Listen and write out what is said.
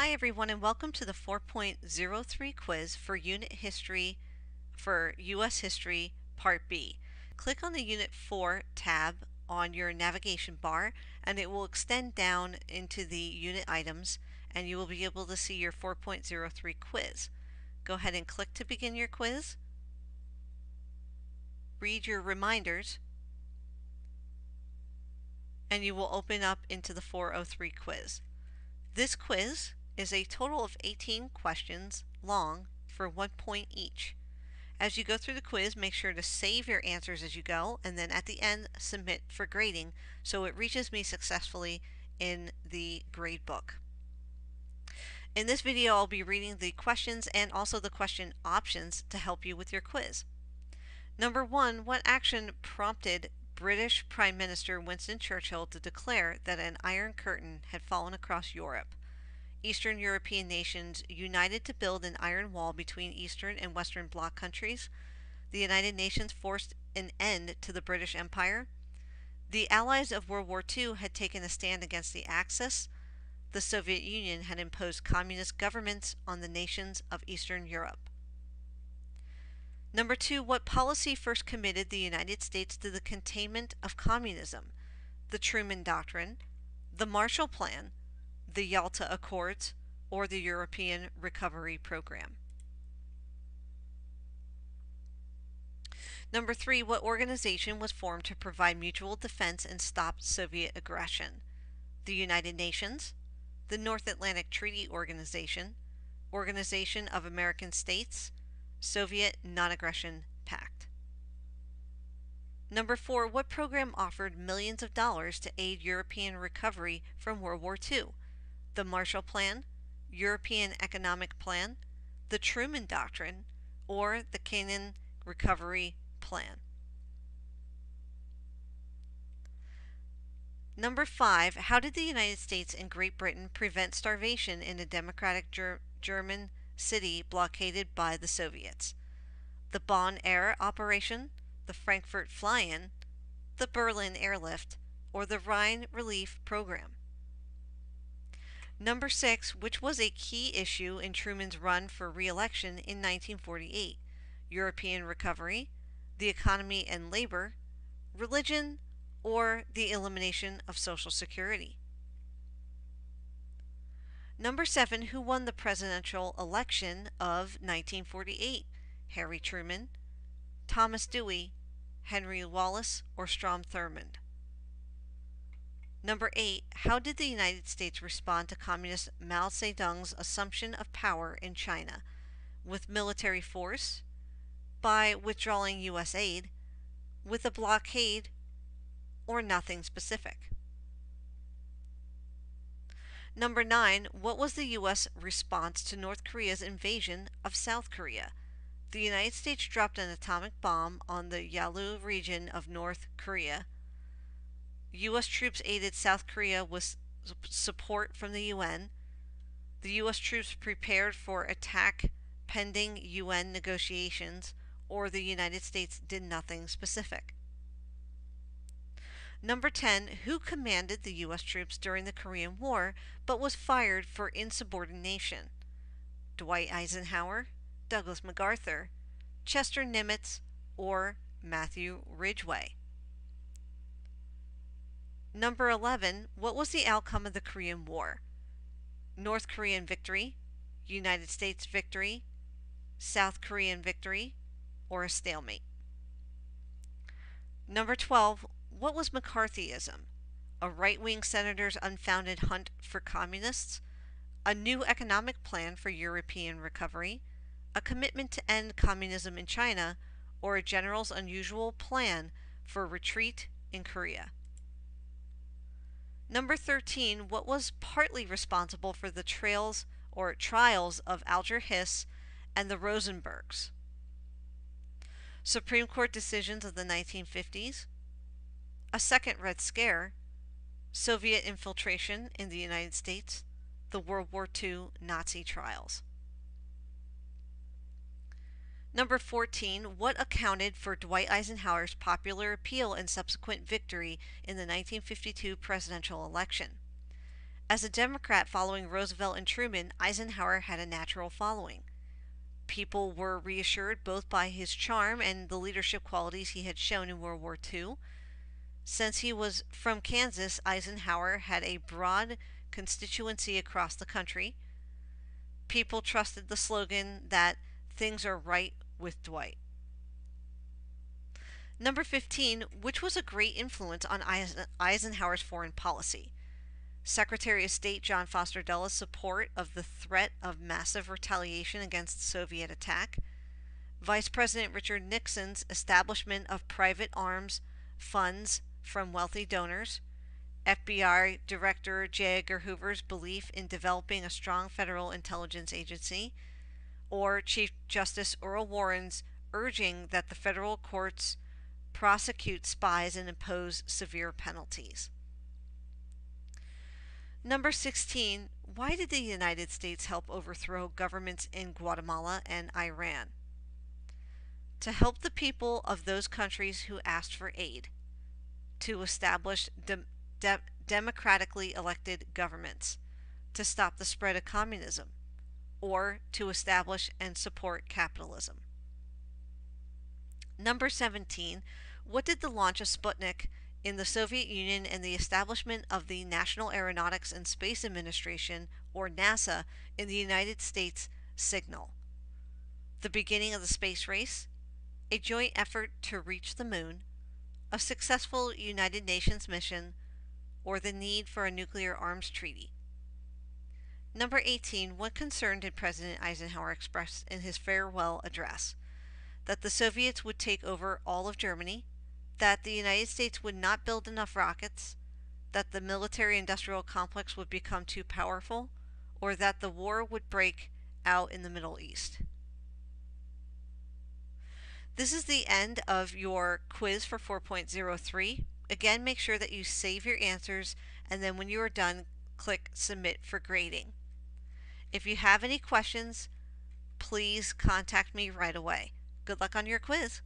Hi everyone and welcome to the 4.03 quiz for Unit History for U.S. History Part B. Click on the Unit 4 tab on your navigation bar and it will extend down into the unit items and you will be able to see your 4.03 quiz. Go ahead and click to begin your quiz. Read your reminders and you will open up into the 403 quiz. This quiz is a total of 18 questions long for 1 point each. As you go through the quiz, make sure to save your answers as you go and then at the end submit for grading so it reaches me successfully in the grade book. In this video, I'll be reading the questions and also the question options to help you with your quiz. Number 1, what action prompted British Prime Minister Winston Churchill to declare that an Iron Curtain had fallen across Europe? Eastern European nations united to build an iron wall between Eastern and Western Bloc countries. The United Nations forced an end to the British Empire. The Allies of World War II had taken a stand against the Axis. The Soviet Union had imposed communist governments on the nations of Eastern Europe. Number 2, what policy first committed the United States to the containment of communism? The Truman Doctrine, the Marshall Plan, the Yalta Accords, or the European Recovery Program. Number 3, what organization was formed to provide mutual defense and stop Soviet aggression? The United Nations, the North Atlantic Treaty Organization, Organization of American States, Soviet Non-Aggression Pact. Number 4, what program offered millions of dollars to aid European recovery from World War II? The Marshall Plan, European Economic Plan, the Truman Doctrine, or the Canaan Recovery Plan. Number 5, how did the United States and Great Britain prevent starvation in a democratic German city blockaded by the Soviets? The Bonn Air Operation, the Frankfurt Fly-In, the Berlin Airlift, or the Rhine Relief Program. Number 6, which was a key issue in Truman's run for re-election in 1948? European recovery, the economy and labor, religion, or the elimination of Social Security. Number 7, who won the presidential election of 1948? Harry Truman, Thomas Dewey, Henry Wallace, or Strom Thurmond? Number 8, how did the United States respond to Communist Mao Zedong's assumption of power in China? With military force, by withdrawing U.S. aid, with a blockade, or nothing specific? Number 9, what was the U.S. response to North Korea's invasion of South Korea? The United States dropped an atomic bomb on the Yalu region of North Korea. U.S. troops aided South Korea with support from the UN. The U.S. troops prepared for attack pending UN negotiations, or the United States did nothing specific. Number 10, who commanded the U.S. troops during the Korean War but was fired for insubordination? Dwight Eisenhower, Douglas MacArthur, Chester Nimitz, or Matthew Ridgway? Number 11, what was the outcome of the Korean War? North Korean victory, United States victory, South Korean victory, or a stalemate? Number 12, what was McCarthyism? A right-wing senator's unfounded hunt for communists, a new economic plan for European recovery, a commitment to end communism in China, or a general's unusual plan for retreat in Korea? Number 13, what was partly responsible for the trials of Alger Hiss and the Rosenbergs? Supreme Court decisions of the 1950s, a second Red Scare, Soviet infiltration in the United States, the World War II Nazi trials. Number 14, what accounted for Dwight Eisenhower's popular appeal and subsequent victory in the 1952 presidential election? As a Democrat following Roosevelt and Truman, Eisenhower had a natural following. People were reassured both by his charm and the leadership qualities he had shown in World War II. Since he was from Kansas, Eisenhower had a broad constituency across the country. People trusted the slogan that things are right with Dwight. Number 15, which was a great influence on Eisenhower's foreign policy. Secretary of State John Foster Dull's support of the threat of massive retaliation against Soviet attack. Vice President Richard Nixon's establishment of private arms funds from wealthy donors. FBI Director J. Edgar Hoover's belief in developing a strong federal intelligence agency. Or Chief Justice Earl Warren's urging that the federal courts prosecute spies and impose severe penalties. Number 16, why did the United States help overthrow governments in Guatemala and Iran? To help the people of those countries who asked for aid, to establish democratically elected governments, to stop the spread of communism, or to establish and support capitalism. Number 17, what did the launch of Sputnik in the Soviet Union and the establishment of the National Aeronautics and Space Administration, or NASA, in the United States signal? The beginning of the space race, a joint effort to reach the moon, a successful United Nations mission, or the need for a nuclear arms treaty. Number 18, what concern did President Eisenhower express in his farewell address? That the Soviets would take over all of Germany, that the United States would not build enough rockets, that the military-industrial complex would become too powerful, or that the war would break out in the Middle East. This is the end of your quiz for 4.03. Again, make sure that you save your answers, and then when you are done, click Submit for grading. If you have any questions, please contact me right away. Good luck on your quiz.